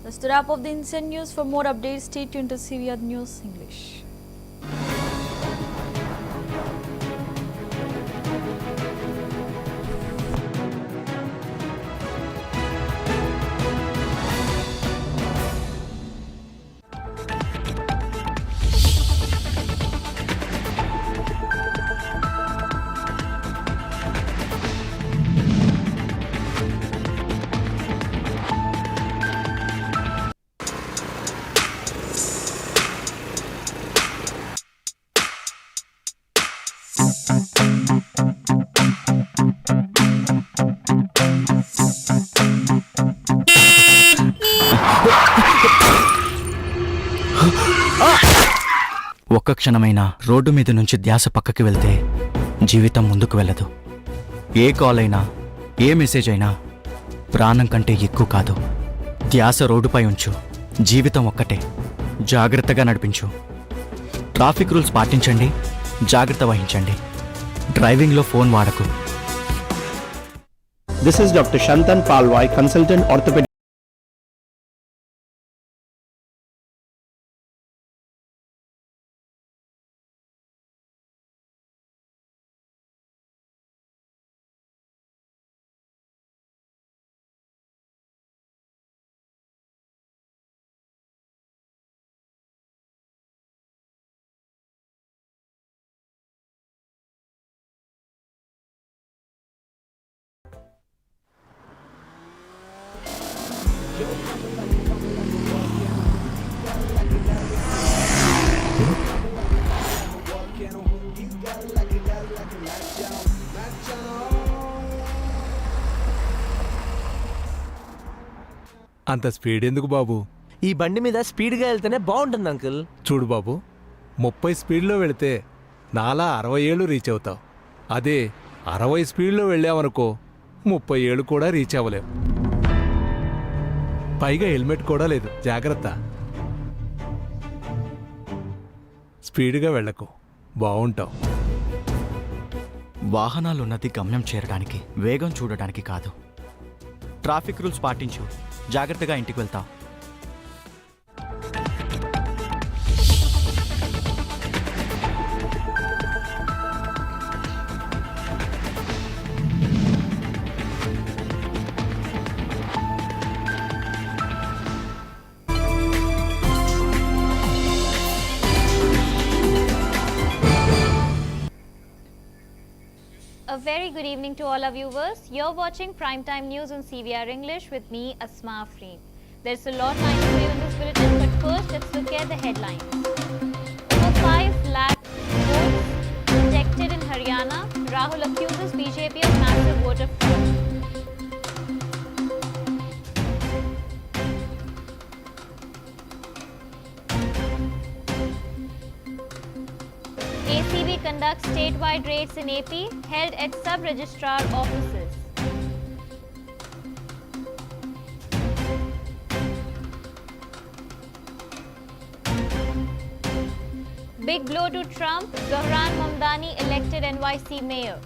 That's the wrap of the instant news. For more updates, stay tuned to CVR News English. ఒక్క క్షణమైనా road మీద నుంచి ధ్యాస పక్కకి వెళ్తే జీవితం ముందుకు వెళ్ళదు. ఏ కాల్ అయినా ఏ మెసేజ్ అయినా ప్రాణం కంటే ఎక్కువ కాదు. ధ్యాస రోడ్డుపై ఉంచు, జీవితం ఒక్కటే. జాగ్రత్తగా నడిపించు. ట్రాఫిక్ రూల్స్ పాటించండి, జాగ్రత్త వహించండి. డ్రైవింగ్లో ఫోన్ వాడకు. This is Dr. Shantan Palwai, consultant orthopedic. అంత స్పీడ్ ఎందుకు బాబు? ఈ బండి మీద స్పీడ్గా వెళ్తేనే బాగుంటుంది అంకుల్. చూడు బాబు, 30 స్పీడ్లో వెళితే నాలా 60 ఏళ్ళు రీచ్ అవుతావు. అదే 60 స్పీడ్లో వెళ్ళావనుకో 30 ఏళ్ళు కూడా రీచ్ అవ్వలేవు. పైగా హెల్మెట్ కూడా లేదు, జాగ్రత్త. స్పీడ్గా వెళ్ళకు, బాగుంటావు. వాహనాలున్నది గమ్యం చేరడానికి, వేగం చూడడానికి కాదు. ట్రాఫిక్ రూల్స్ పాటించు, జాగ్రత్తగా ఇంటికి వెళ్తావు. A very good evening to all our viewers. You're watching Primetime News on CVR English with me, Asma Afreen. There's a lot lined up in this bulletin, but first let's look at the headlines. Over 5 lakh votes detected in Haryana. Rahul accuses BJP of massive voter fraud. ACB conducts statewide raids in AP, held at sub-registrar offices. Big blow to Trump, Zohran Mamdani elected NYC mayor.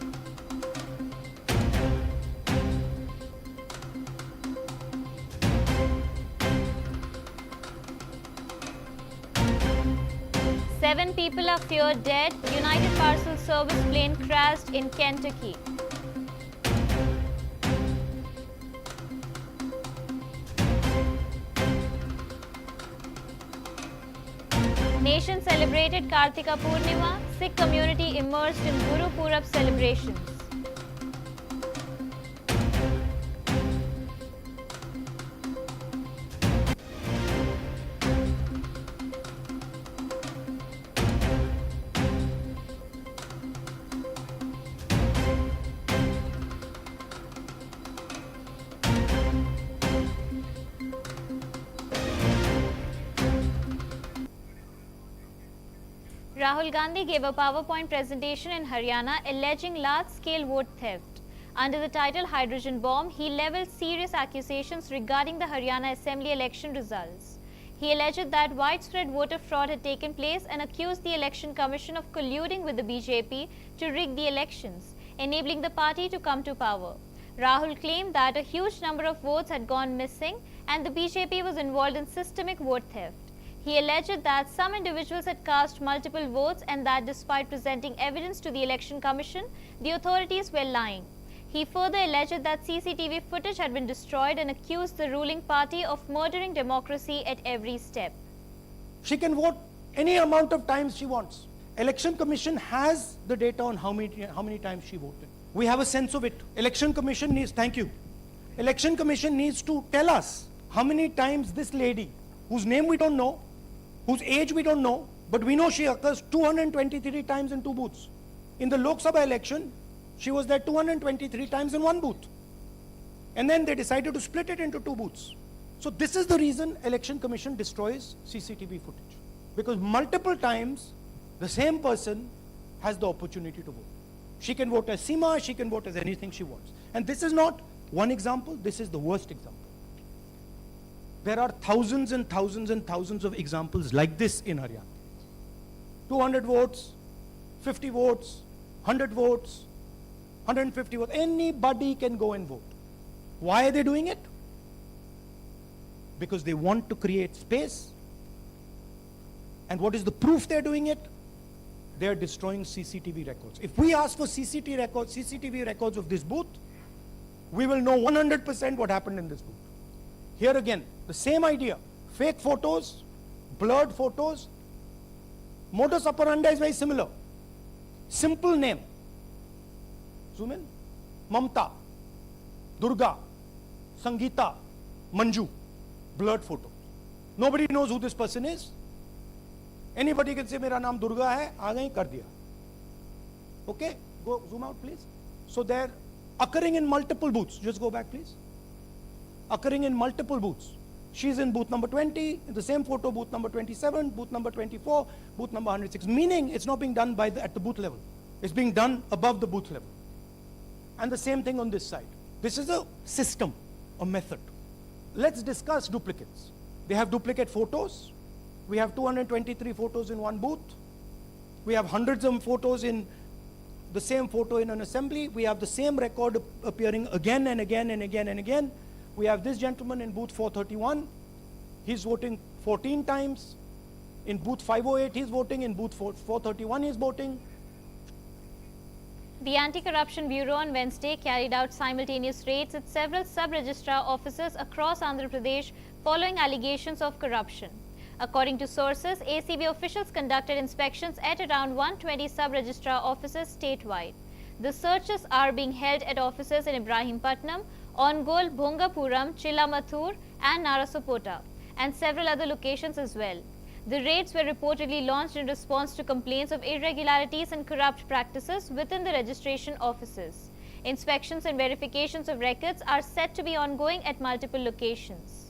Seven people are feared dead. United Parcel Service plane crashed in Kentucky. Nation celebrated Kartika Purnima. Sikh community immersed in Guru Purab celebrations. Rahul Gandhi gave a PowerPoint presentation in Haryana alleging large-scale vote theft. Under the title Hydrogen Bomb, he leveled serious accusations regarding the Haryana Assembly election results. He alleged that widespread voter fraud had taken place and accused the Election Commission of colluding with the BJP to rig the elections, enabling the party to come to power. Rahul claimed that a huge number of votes had gone missing and the BJP was involved in systemic vote theft. He alleged that some individuals had cast multiple votes and that despite presenting evidence to the Election Commission, the authorities were lying. He further alleged that CCTV footage had been destroyed and accused the ruling party of murdering democracy at every step. She can vote any amount of times she wants. Election Commission has the data on how many times she voted. We have a sense of it. Election Commission needs, thank you. Election Commission needs to tell us how many times this lady, whose name we don't know, whose age we don't know, but we know she occurs 223 times in 2 booths. In the Lok Sabha election, she was there 223 times in 1 booth. And then they decided to split it into 2 booths. So this is the reason Election Commission destroys CCTV footage. Because multiple times, the same person has the opportunity to vote. She can vote as Seema, she can vote as anything she wants. And this is not one example, this is the worst example. There are thousands and thousands and thousands of examples like this in Haryana. 200 votes, 50 votes, 100 votes, 150 votes. Anybody can go and vote. Why are they doing it? Because they want to create space. And what is the proof they're doing it? They're destroying CCTV records. If we ask for CCTV records of this booth, we will know 100% what happened in this booth. Here again, the same idea. Fake photos, blurred photos. Modus operandi is very similar. Simple name. Zoom in. Mamta, Durga, Sangeeta, Manju. Blurred photo. Nobody knows who this person is. Anybody can say, "Mera naam Durga hai," aa gayi, kar diya. Okay, go zoom out, please. So they're occurring in multiple booths. Just go back, please. Occurring in multiple booths. She's in booth number 20, in the same photo, booth number 27, booth number 24, booth number 106. Meaning, it's not being done at the booth level. It's being done above the booth level. And the same thing on this side. This is a system, a method. Let's discuss duplicates. They have duplicate photos. We have 223 photos in 1 booth. We have hundreds of photos in the same photo in an assembly. We have the same record appearing again and again and again and again. We have this gentleman in booth 431. He's voting 14 times. In booth 508, he's voting. In booth 431, he's voting. The Anti-Corruption Bureau on Wednesday carried out simultaneous raids at several sub-registrar offices across Andhra Pradesh following allegations of corruption. According to sources, ACB officials conducted inspections at around 120 sub-registrar offices statewide. The searches are being held at offices in Ibrahimpatnam, Ongole, Bhongapuram, Chillamathur and Narasapota, and several other locations as well. The raids were reportedly launched in response to complaints of irregularities and corrupt practices within the registration offices. Inspections and verifications of records are set to be ongoing at multiple locations.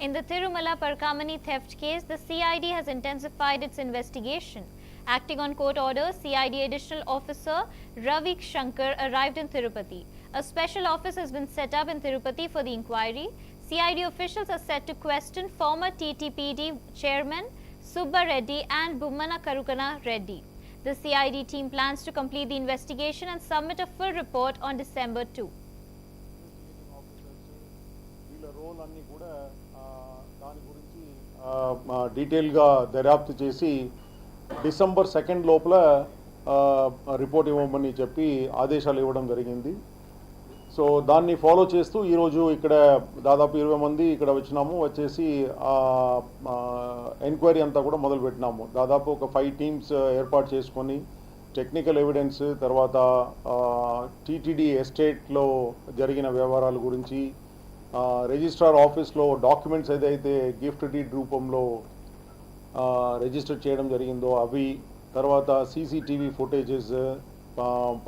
In the Tirumala Parkamani theft case, the CID has intensified its investigation. Acting on court order, CID Additional Officer Ravi Shankar arrived in Tirupati. A special office has been set up in Tirupati for the inquiry. CID officials are set to question former TTPD Chairman Subba Reddy and Bummana Karukana Reddy. The CID team plans to complete the investigation and submit a full report on December 2. వీళ్ళ role అన్నీ కూడా దాని గురించి డీటెయిల్గా దర్యాప్తు చేసి December 2 లోపల report ఇవ్వమని చెప్పి ఆదేశాలు ఇవ్వడం జరిగింది. సో దాన్ని ఫాలో చేస్తూ ఈరోజు ఇక్కడ దాదాపు 20 మంది ఇక్కడ వచ్చేసి ఎంక్వైరీ అంతా కూడా మొదలుపెట్టినాము. దాదాపు ఒక 5 టీమ్స్ ఏర్పాటు చేసుకొని టెక్నికల్ ఎవిడెన్స్, తర్వాత టీటీడీ ఎస్టేట్లో జరిగిన వ్యవహారాల గురించి, రిజిస్ట్రార్ ఆఫీస్లో డాక్యుమెంట్స్ ఏదైతే గిఫ్ట్ డీడ్ రూపంలో రిజిస్టర్ చేయడం జరిగిందో అవి, తర్వాత సీసీటీవీ ఫుటేజెస్,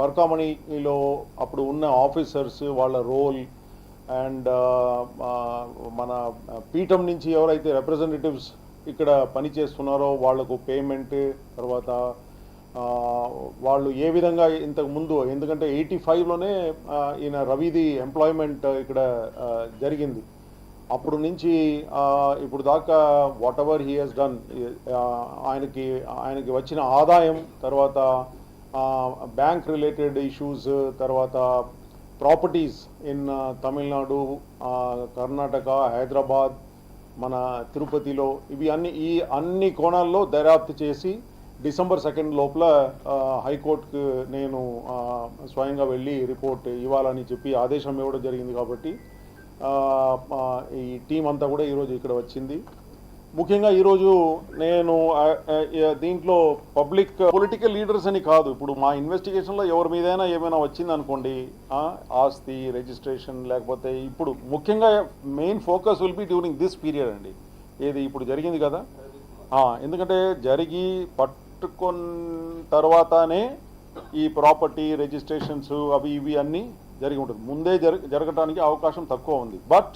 పర్కామణిలో అప్పుడు ఉన్న ఆఫీసర్స్ వాళ్ళ రోల్, అండ్ మన పీఠం నుంచి ఎవరైతే రిప్రజెంటేటివ్స్ ఇక్కడ పనిచేస్తున్నారో వాళ్లకు పేమెంట్, తర్వాత వాళ్ళు ఏ విధంగా ఇంతకు ముందు, ఎందుకంటే 85లోనే ఈయన రవిది ఎంప్లాయ్మెంట్ ఇక్కడ జరిగింది, అప్పుడు నుంచి ఇప్పుడు దాకా whatever he has done, ఆయనకి వచ్చిన ఆదాయం, తర్వాత బ్యాంక్ రిలేటెడ్ ఇష్యూస్, తర్వాత ప్రాపర్టీస్ ఇన్ తమిళనాడు, కర్ణాటక, హైదరాబాద్, మన తిరుపతిలో, ఇవి అన్ని కోణాల్లో దర్యాప్తు చేసి డిసెంబర్ 2 లోపల హైకోర్టుకు నేను స్వయంగా వెళ్ళి రిపోర్ట్ ఇవ్వాలని చెప్పి ఆదేశం ఇవ్వడం జరిగింది. కాబట్టి ఈ టీం అంతా కూడా ఈరోజు ఇక్కడ వచ్చింది. ముఖ్యంగా ఈరోజు నేను దీంట్లో పొలిటికల్ లీడర్స్ అని కాదు, ఇప్పుడు మా ఇన్వెస్టిగేషన్లో ఎవరి మీదైనా ఏమైనా వచ్చింది అనుకోండి, ఆస్తి రిజిస్ట్రేషన్, లేకపోతే ఇప్పుడు ముఖ్యంగా main focus will be during this period అండి. ఏది ఇప్పుడు జరిగింది కదా, ఎందుకంటే జరిగి పట్టుకున్న తర్వాతనే ఈ ప్రాపర్టీ రిజిస్ట్రేషన్స్ అవి ఇవి అన్నీ జరిగి ఉంటుంది. ముందే జరగటానికి అవకాశం తక్కువ ఉంది. బట్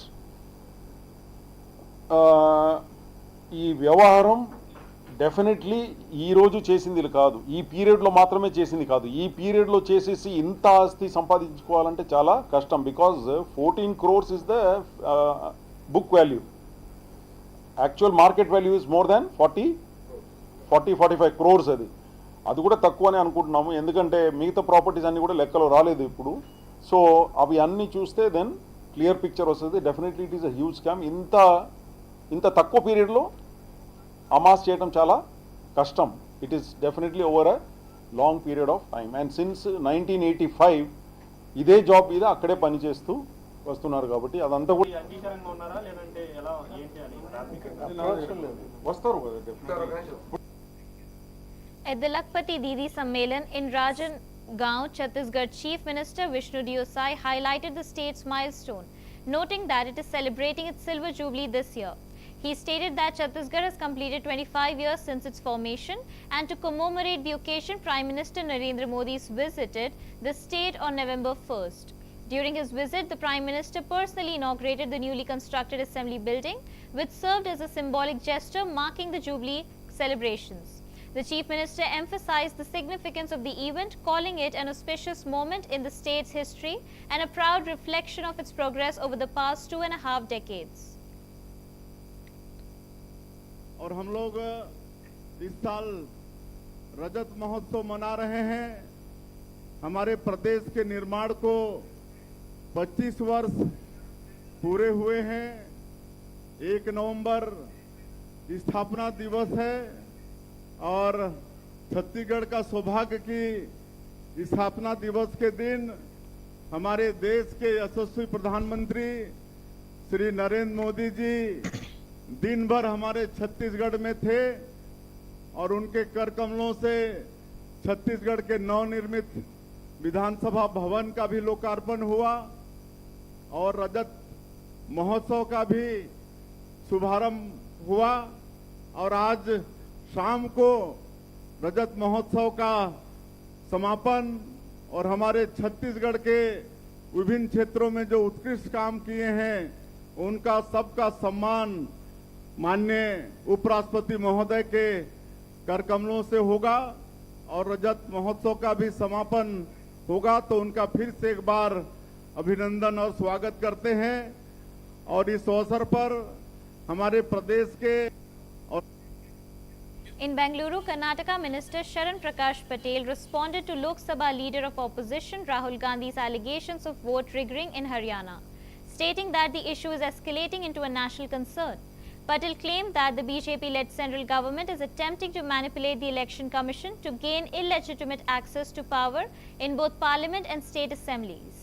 ఈ వ్యవహారం డెఫినెట్లీ ఈరోజు చేసింది కాదు, ఈ పీరియడ్లో మాత్రమే చేసింది కాదు. ఈ పీరియడ్లో చేసేసి ఇంత ఆస్తి సంపాదించుకోవాలంటే చాలా కష్టం. Because 14 crores is the book value. Actual market value is more than 45 crores. అది కూడా తక్కువనే అనుకుంటున్నాము, ఎందుకంటే మిగతా ప్రాపర్టీస్ అన్నీ కూడా లెక్కలో రాలేదు ఇప్పుడు. సో అవి అన్నీ చూస్తే దెన్ క్లియర్ పిక్చర్ వస్తుంది. Definitely it is a huge scam. ఇంత తక్కువ పీరియడ్లో అమాస్ చేయడం చాలా కష్టం. It is definitely over a long period of time. And since 1985 ఇదే జాబ్ మీద అక్కడే పనిచేస్తూ వస్తున్నారు కాబట్టి అదంతా కూడా వస్తారు. At the Lakpati Didi Sammelan in Rajangaon, Chhattisgarh, Chief Minister Vishnu Diosai highlighted the state's milestone, noting that it is celebrating its silver jubilee this year. He stated that Chhattisgarh has completed 25 years since its formation, and to commemorate the occasion, Prime Minister Narendra Modi visited the state on November 1st. During his visit, the Prime Minister personally inaugurated the newly constructed Assembly building, which served as a symbolic gesture marking the Jubilee celebrations. The Chief Minister emphasized the significance of the event, calling it an auspicious moment in the state's history and a proud reflection of its progress over the past 2.5 decades. और हम लोग इस साल रजत महोत्सव मना रहे हैं. हमारे प्रदेश के निर्माण को 25 वर्ष पूरे हुए हैं. 1 नवंबर स्थापना दिवस है और छत्तीसगढ़ का सौभाग्य की स्थापना दिवस के दिन हमारे देश के यशस्वी प्रधानमंत्री श्री नरेंद्र मोदी जी दिन भर हमारे छत्तीसगढ़ में थे और उनके कर कमलों से छत्तीसगढ़ के नवनिर्मित विधानसभा भवन का भी लोकार्पण हुआ और रजत महोत्सव का भी शुभारंभ हुआ. और आज शाम को रजत महोत्सव का समापन और हमारे छत्तीसगढ़ के विभिन्न क्षेत्रों में जो उत्कृष्ट काम किए हैं उनका सबका सम्मान माननीय उपराष्ट्रपति महोदय के कर कमलों से होगा और रजत महोत्सव का भी समापन होगा. तो उनका फिर से एक बार अभिनंदन और स्वागत करते हैं. और इस अवसर पर हमारे प्रदेश के In Bengaluru, Karnataka Minister Sharan Prakash Patel responded to Lok Sabha Leader of Opposition Rahul Gandhi's allegations of vote rigging in Haryana, stating that the issue is escalating into a national concern. Patel claimed that the BJP-led central government is attempting to manipulate the Election Commission to gain illegitimate access to power in both parliament and state assemblies.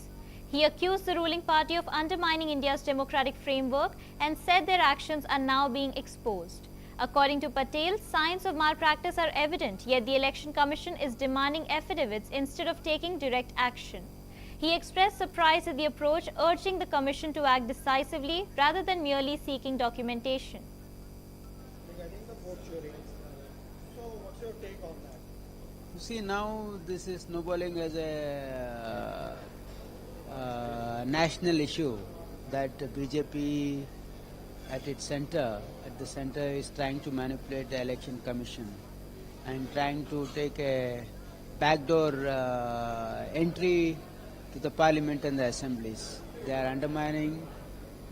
He accused the ruling party of undermining India's democratic framework and said their actions are now being exposed. According to Patel, signs of malpractice are evident, yet the Election Commission is demanding affidavits instead of taking direct action. He expressed surprise at the approach, urging the Commission to act decisively rather than merely seeking documentation. Regarding the vote sharing, so what's your take on that? You see, now this is snowballing as a national issue that BJP at the center is trying to manipulate the election commission and trying to take a backdoor entry to the parliament and the assemblies. They are undermining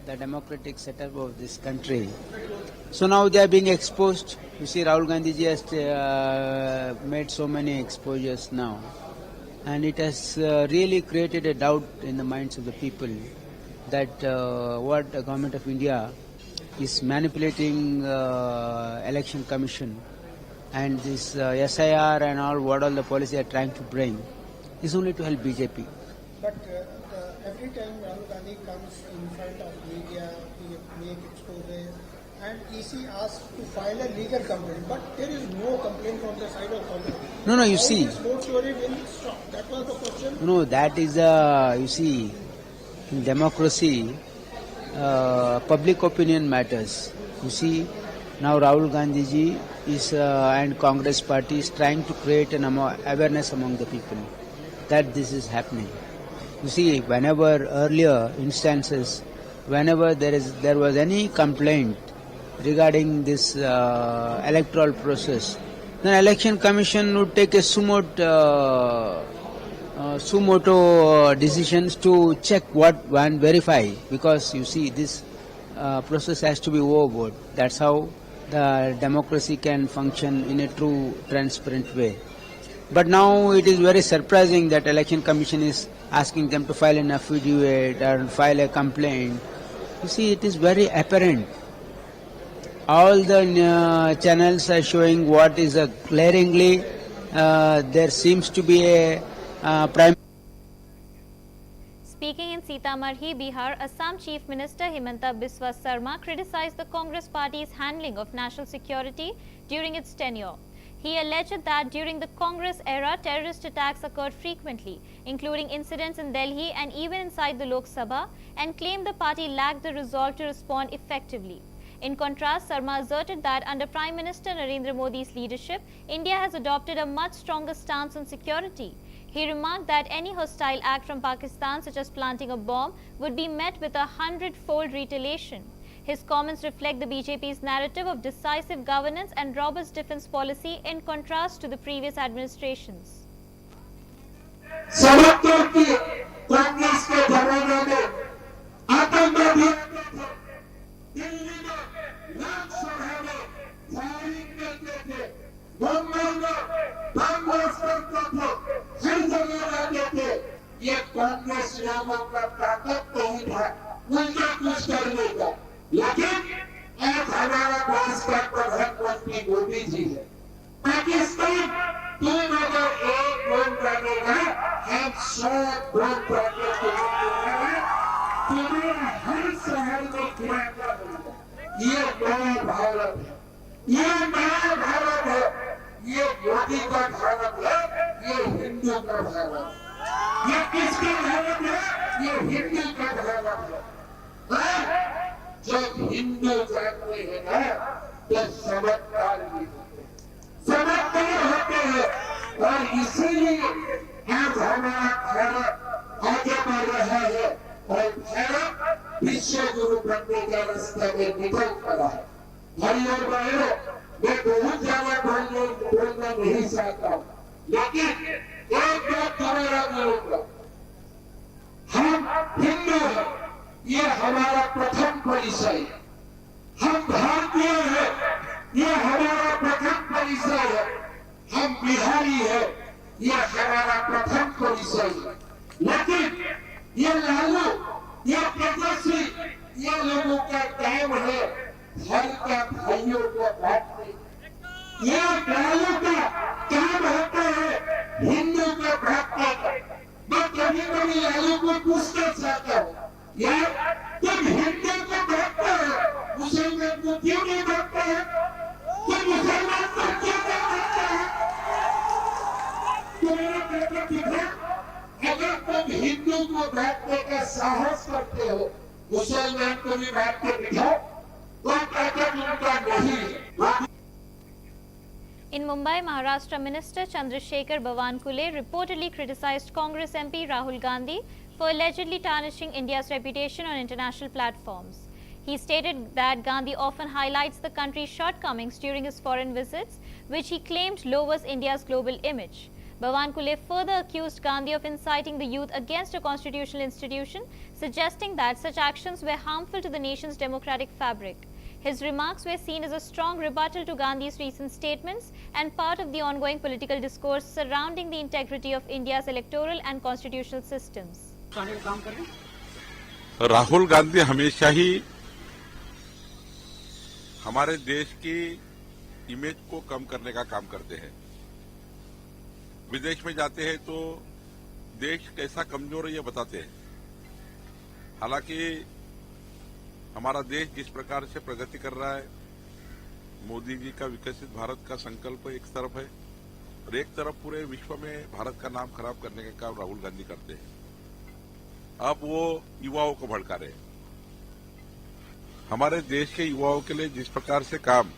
the democratic setup of this country. So now they are being exposed. You see, Rahul Gandhi ji has made so many exposures now, and it has really created a doubt in the minds of the people that what the government of India is manipulating election commission, and this SIR and what all the policy are trying to bring is only to help BJP. But every time Rahul Gandhi comes in front of media, he make exposes, and EC asks to file a legal complaint, but there is no complaint from the side of Congress. No, you How see. this vote story will stop? That was the question. No, that is you see, in democracy, public opinion matters. You see, now Rahul Gandhi ji is and Congress party is trying to create an awareness among the people that this is happening. You see, whenever earlier instances, whenever there was any complaint regarding this electoral process, then election commission would take a sumo decisions to check what and verify, because you see this process has to be overboard. That's how the democracy can function in a true transparent way. But now it is very surprising that election commission is asking them to file an affidavit or file a complaint. You see, it is very apparent. All the channels are showing what is glaringly there seems to be a prime. Speaking in Sitamarhi, Bihar, Assam Chief Minister Himanta Biswa Sarma criticized the Congress party's handling of national security during its tenure. He alleged that during the Congress era, terrorist attacks occurred frequently, including incidents in Delhi and even inside the Lok Sabha, and claimed the party lacked the resolve to respond effectively. In contrast, Sarma asserted that under Prime Minister Narendra Modi's leadership, India has adopted a much stronger stance on security. He remarked that any hostile act from Pakistan, such as planting a bomb, would be met with 100-fold retaliation. His comments reflect the BJP's narrative of decisive governance and robust defense policy in contrast to the previous administrations. लेकिन आज हमारा देश का प्रधानमंत्री मोदी जी है। पाकिस्तान 2001 बम करेगा, हम 100 बम करने के लिए तुम्हें हर शहर में गिराना होगा। ये नया भारत है, ये नया भारत है, ये मोदी का भारत है, ये हिंदू का भारत है। ये किसका भारत है? ये हिंदू का भारत है। जब हिंदू जाते हैं ना, तो समझदार भी होते हैं, समझदार होते हैं, और इसीलिए आज हमारा भारत आगे बढ़ रहा है और भारत विश्व गुरु बनने का रास्ता में निकल पड़ा है। भाइयों और बहनों, मैं बहुत ज्यादा बोलना नहीं चाहता हूँ, लेकिन एक बात दोबारा बोलूंगा, हम हिंदू हैं, ये हमारा प्रथम परिचय है। हम भारतीय हैं, ये हमारा प्रथम परिचय है। हम बिहारी हैं, ये हमारा प्रथम परिचय है। लेकिन ये लालू, ये तेजस्वी, ये लोगों का काम है भाई का भाइयों को बांटने। ये लालू का काम होता है हिंदू को बांटने का। मैं कभी कभी लालू को पूछना चाहता हूँ, यार तुम हिंदू को बांटते हो, मुसलमान को क्यों नहीं बांटते हो? संगठित है। अगर तुम हिंदू को बैठने का साहस करते हो, मुसलमान को भी बैठ के बिठाओ, तो ताकत उनका नहीं है। In Mumbai, Maharashtra Minister Chandrasekhar Bawankule reportedly criticized Congress MP Rahul Gandhi for allegedly tarnishing India's reputation on international platforms. He stated that Gandhi often highlights the country's shortcomings during his foreign visits, which he claimed lowers India's global image. Bawankule further accused Gandhi of inciting the youth against a constitutional institution, suggesting that such actions were harmful to the nation's democratic fabric. His remarks were seen as a strong rebuttal to Gandhi's recent statements and part of the ongoing political discourse surrounding the integrity of India's electoral and constitutional systems. Rahul Gandhi हमेशा ही हमारे देश की image को कम करने का काम करते हैं। विदेश में जाते हैं तो देश कैसा कमजोर है ये बताते हैं। हालांकि हमारा देश जिस प्रकार से प्रगति कर रहा है, मोदी जी का विकसित भारत का संकल्प एक तरफ है और एक तरफ पूरे विश्व में भारत का नाम खराब करने का काम राहुल गांधी करते हैं। अब वो युवाओं को भड़का रहे हैं। हमारे देश के युवाओं के लिए जिस प्रकार से काम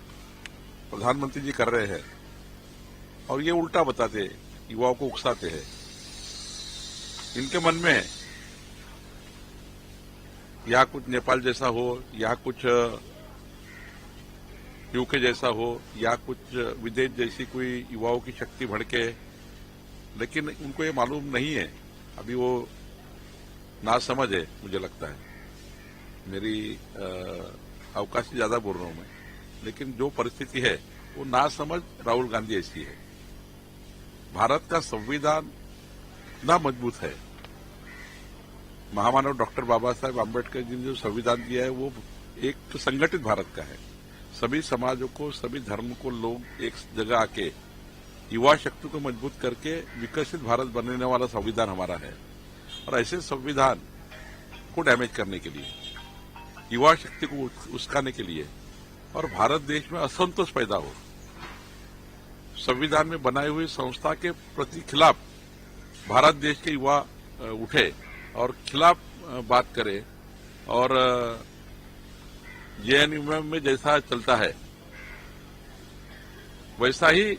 प्रधानमंत्री जी कर रहे हैं और ये उल्टा बताते हैं, युवाओं को उकसाते हैं। इनके मन में या कुछ नेपाल जैसा हो, या कुछ यूके जैसा हो, या कुछ विदेश जैसी कोई युवाओं की शक्ति भड़के, लेकिन उनको ये मालूम नहीं है। अभी वो नासमझ है, मुझे लगता है। मेरी अवकाश से ज्यादा बोल रहा हूं मैं, लेकिन जो परिस्थिति है वो नासमझ राहुल गांधी ऐसी है। भारत का संविधान इतना मजबूत है। महामानव डॉक्टर बाबा साहेब आम्बेडकर जी ने जो संविधान दिया है वो एक तो संगठित भारत का है। सभी समाजों को, सभी धर्म को लोग एक जगह आके युवा शक्ति को मजबूत करके विकसित भारत बनने वाला संविधान हमारा है। और ऐसे संविधान को डैमेज करने के लिए, युवा शक्ति को उस्काने के लिए और भारत देश में असंतोष पैदा हो, संविधान में बनाई हुई संस्था के प्रति खिलाफ भारत देश के युवा उठे और खिलाफ बात करे और जेएनयू में जैसा चलता है वैसा ही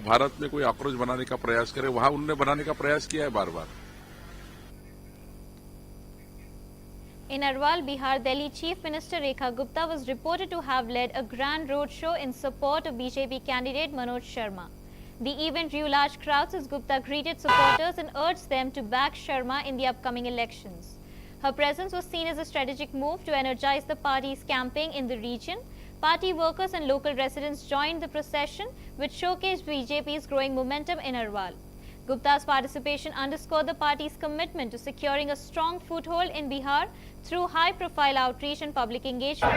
भारत में कोई आक्रोश बनाने का प्रयास करे, वहां उन्होंने बनाने का प्रयास किया है बार बार। In Arwal, Bihar, Delhi Chief Minister Rekha Gupta was reported to have led a grand road show in support of BJP candidate Manoj Sharma. The event drew large crowds as Gupta greeted supporters and urged them to back Sharma in the upcoming elections. Her presence was seen as a strategic move to energize the party's campaign in the region. Party workers and local residents joined the procession, which showcased BJP's growing momentum in Arwal. Gupta's participation underscored the party's commitment to securing a strong foothold in Bihar through high-profile outreach and public engagement.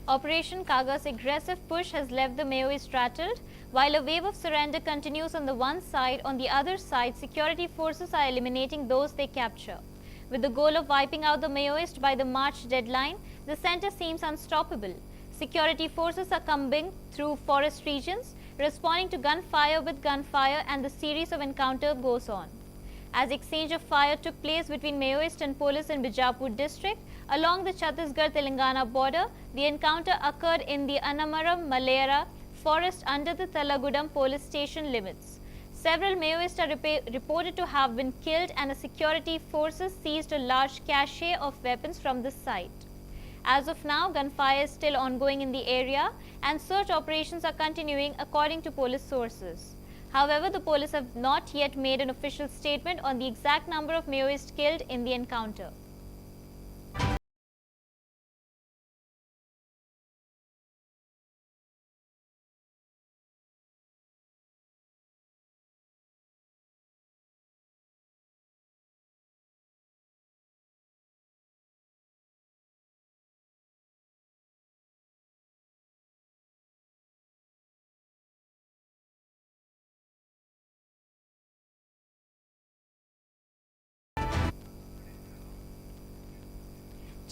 Operation Kaga's aggressive push has left the Maoists rattled. While a wave of surrender continues on the one side, on the other side, security forces are eliminating those they capture. With the goal of wiping out the Maoists by the March deadline, the center seems unstoppable. Security forces are combing through forest regions, responding to gunfire with gunfire, and the series of encounters goes on. As exchange of fire took place between Maoist and police in Bijapur district, along the Chhattisgarh-Telangana border, the encounter occurred in the Annamaram Malayara forest under the Talagudam police station limits. Several Maoists are reported to have been killed, and a security forces seized a large cache of weapons from the site. As of now, gunfire is still ongoing in the area and search operations are continuing according to police sources. However, the police have not yet made an official statement on the exact number of Maoists killed in the encounter.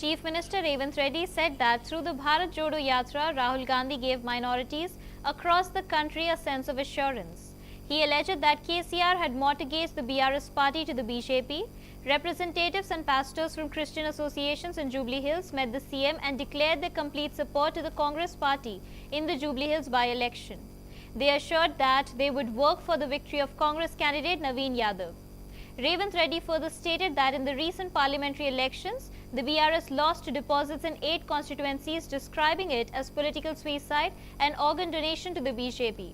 Chief Minister Revanth Reddy said that through the Bharat Jodo Yatra, Rahul Gandhi gave minorities across the country a sense of assurance. He alleged that KCR had mortgaged the BRS party to the BJP. Representatives and pastors from Christian associations in Jubilee Hills met the CM and declared their complete support to the Congress party in the Jubilee Hills by-election. They assured that they would work for the victory of Congress candidate Naveen Yadav. Revanth Reddy further stated that in the recent parliamentary elections, the BRS lost deposits in 8 constituencies, describing it as political suicide and organ donation to the BJP.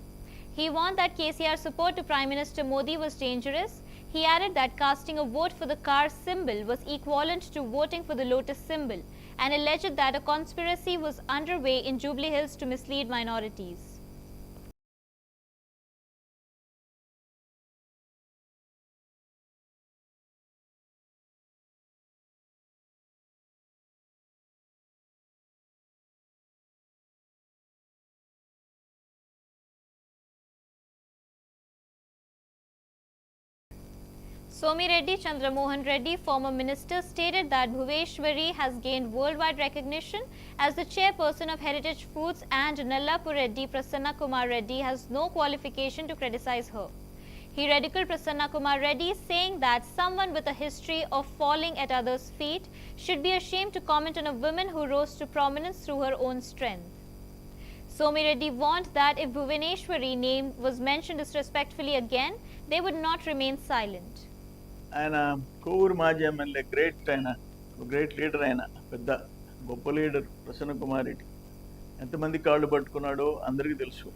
He warned that KCR's support to Prime Minister Modi was dangerous. He added that casting a vote for the car symbol was equivalent to voting for the lotus symbol, and alleged that a conspiracy was underway in Jubilee Hills to mislead minorities. Somi Reddy Chandramohan Reddy, former minister, stated that Bhuveshwari has gained worldwide recognition as the chairperson of Heritage Foods, and Nallapur Reddy Prasanna Kumar Reddy has no qualification to criticize her. He ridiculed Prasanna Kumar Reddy, saying that someone with a history of falling at others' feet should be ashamed to comment on a woman who rose to prominence through her own strength. Somi Reddy warned that if Bhuvaneshwari name was mentioned disrespectfully again, they would not remain silent. ఆయన కోవూరు మాజీ MLA great leader, ఆయన పెద్ద గొప్ప leader Prasanna Kumar Reddy. ఎంతమంది కాళ్ళు పట్టుకున్నాడో అందరికీ తెలుసు.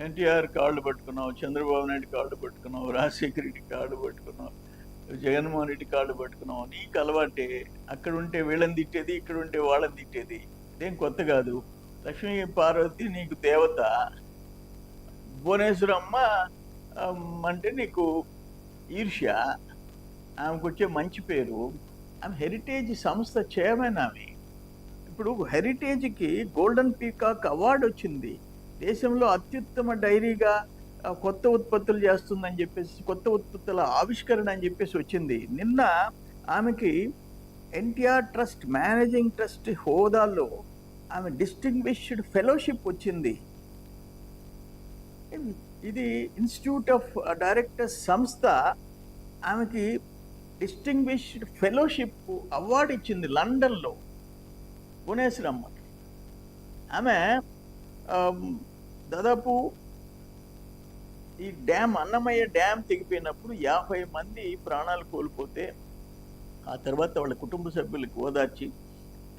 ఎన్టీఆర్ కాళ్ళు పట్టుకున్నావు, చంద్రబాబు నాయుడు కాళ్ళు పట్టుకున్నావు, రాజశేఖర రెడ్డి కాళ్ళు పట్టుకున్నావు, జగన్మోహన్ రెడ్డి కాళ్ళు పట్టుకున్నావు. నీకు అలవాటే అక్కడ ఉంటే వీళ్ళని తిట్టేది, ఇక్కడ ఉంటే వాళ్ళని తిట్టేది. ఇదేం కొత్త కాదు. లక్ష్మీ పార్వతి నీకు దేవత, భువనేశ్వరమ్మ అంటే నీకు ఈర్ష్య. ఆమెకు వచ్చే మంచి పేరు. ఆమె హెరిటేజ్ సంస్థ చైర్మన్. ఆమె ఇప్పుడు హెరిటేజ్కి గోల్డెన్ పీకాక్ అవార్డు వచ్చింది. దేశంలో అత్యుత్తమ డైరీగా కొత్త ఉత్పత్తులు చేస్తుందని చెప్పేసి, కొత్త ఉత్పత్తుల ఆవిష్కరణ అని చెప్పేసి వచ్చింది. నిన్న ఆమెకి ఎన్టీఆర్ ట్రస్ట్ మేనేజింగ్ ట్రస్ట్ హోదాలో ఆమె డిస్టింగ్విష్డ్ ఫెలోషిప్ వచ్చింది. ఇది ఇన్స్టిట్యూట్ ఆఫ్ డైరెక్టర్స్ సంస్థ ఆమెకి డిస్టింగ్విష్డ్ ఫెలోషిప్ అవార్డు ఇచ్చింది లండన్లో భువనేశ్వరమ్మకి. ఆమె దాదాపు ఈ అన్నమయ్య డ్యామ్ తెగిపోయినప్పుడు 50 మంది ప్రాణాలు కోల్పోతే ఆ తర్వాత వాళ్ళ కుటుంబ సభ్యులకు ఓదార్చి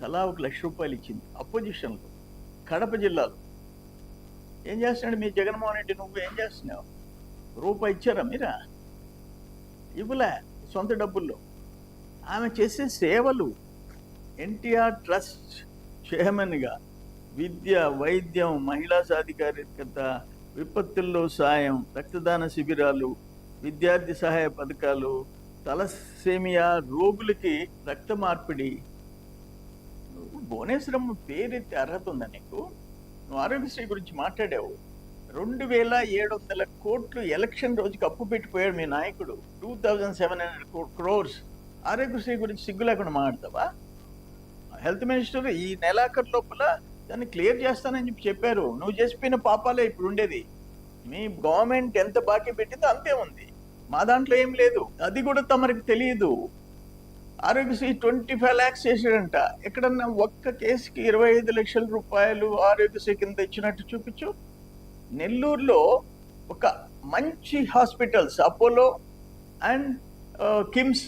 తలా 1 లక్ష రూపాయలు ఇచ్చింది అపోజిషన్లో, కడప జిల్లాలో. ఏం చేస్తున్నాడు మీ జగన్మోహన్ రెడ్డి? నువ్వు ఏం చేస్తున్నావు? రూపాయి ఇచ్చారా మీరా? ఇవ్వలే, సొంత డబ్బుల్లో. ఆమె చేసే సేవలు, ఎన్టీఆర్ ట్రస్ట్ చైర్మన్గా విద్య, వైద్యం, మహిళా సాధికారికత, విపత్తుల్లో సాయం, రక్తదాన శిబిరాలు, విద్యార్థి సహాయ పథకాలు, తలసేమియా రోగులకి రక్త మార్పిడి. భువనేశ్వరమ్మ పేరెత్తి అర్హత ఉందా నీకు? నువ్వు ఆరోగ్యశ్రీ గురించి మాట్లాడావు. 2700 కోట్లు ఎలక్షన్ రోజుకి అప్పు పెట్టిపోయాడు మీ నాయకుడు. 2700 crores. ఆరోగ్యశ్రీ గురించి సిగ్గు లేకుండా మాట్లాడతావా? హెల్త్ మినిస్టర్ ఈ నెలాఖరు లోపల దాన్ని క్లియర్ చేస్తానని చెప్పారు. నువ్వు చేసిపోయిన పాపాలే ఇప్పుడు ఉండేది. మీ గవర్నమెంట్ ఎంత బాకీ పెట్టిందో అంతే ఉంది. మా దాంట్లో ఏం లేదు. అది కూడా తమరికి తెలియదు. ఆరోగ్యశ్రీ 25 lakhs చేసాడంట. ఎక్కడన్నా ఒక్క కేసుకి 25 లక్షల రూపాయలు ఆరోగ్యశ్రీ కింద ఇచ్చినట్టు చూపించు. నెల్లూరులో ఒక మంచి హాస్పిటల్స్ అపోలో అండ్ కిమ్స్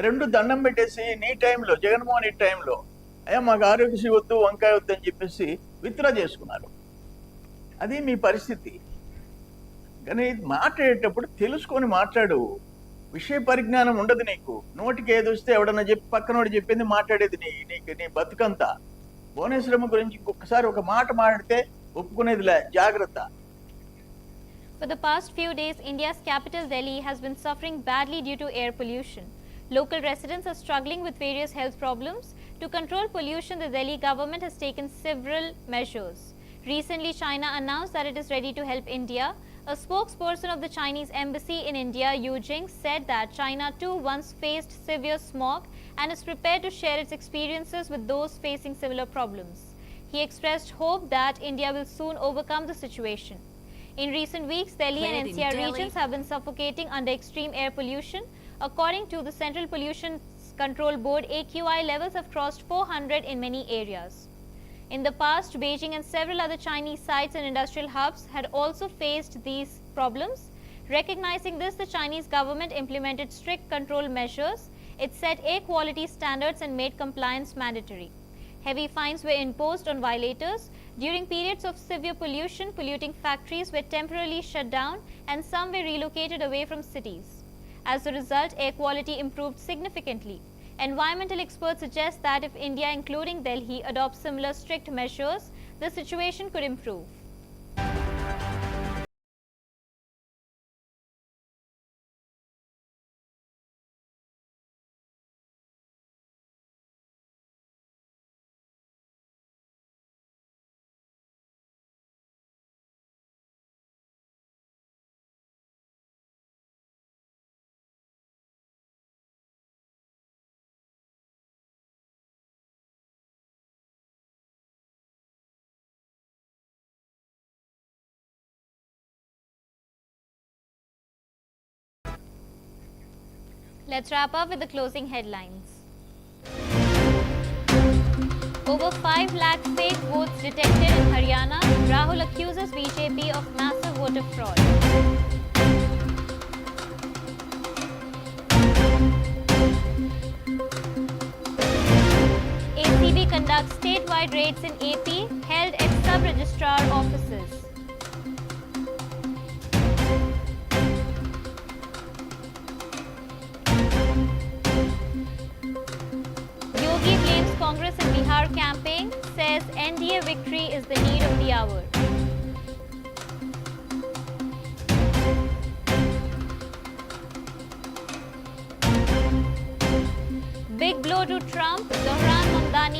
రెండు దండం పెట్టేసి నీ టైంలో జగన్మోహన్ రెడ్డి టైంలో అయ్యా మాకు ఆరోగ్యశ్రీ వద్దు వంకాయ వద్దు అని చెప్పేసి విత్డ్రా చేసుకున్నారు. అది మీ పరిస్థితి. కానీ మాట్లాడేటప్పుడు తెలుసుకొని మాట్లాడు. విషయ పరిజ్ఞానం ఉండదు నీకు. నోటికి ఏది వస్తే ఎవడన్నా చెప్పి పక్కనోడు చెప్పింది మాట్లాడేది నీ బతుకంతా. భువనేశ్వరమ్మ గురించి ఇంకొకసారి ఒక మాట మాట్లాడితే ఒప్పుకునేదిలే, జాగ్రత్త. For the past few days, India's capital Delhi has been suffering badly due to air pollution. Local residents are struggling with various health problems. To control pollution, the Delhi government has taken several measures. Recently, China announced that it is ready to help India. A spokesperson of the Chinese embassy in India, Yu Jing, said that China too once faced severe smog and is prepared to share its experiences with those facing similar problems. He expressed hope that India will soon overcome the situation. In recent weeks, Delhi and NCR regions have been suffocating under extreme air pollution. According to the Central Pollution Control Board, AQI levels have crossed 400 in many areas. In the past, Beijing and several other Chinese sites and industrial hubs had also faced these problems. Recognizing this, the Chinese government implemented strict control measures. It set air quality standards and made compliance mandatory. Heavy fines were imposed on violators. During periods of severe pollution, polluting factories were temporarily shut down and some were relocated away from cities. As a result, air quality improved significantly. Environmental experts suggest that if India, including Delhi, adopts similar strict measures, the situation could improve. Let's wrap up with the closing headlines. Over 5 lakh fake votes detected in Haryana. Rahul accuses BJP of massive voter fraud. ACB conducts statewide raids in AP, held at sub-registrar offices. Yogi blames Congress in Bihar campaign, says NDA victory is the need of the hour. Big blow to Trump. Zohran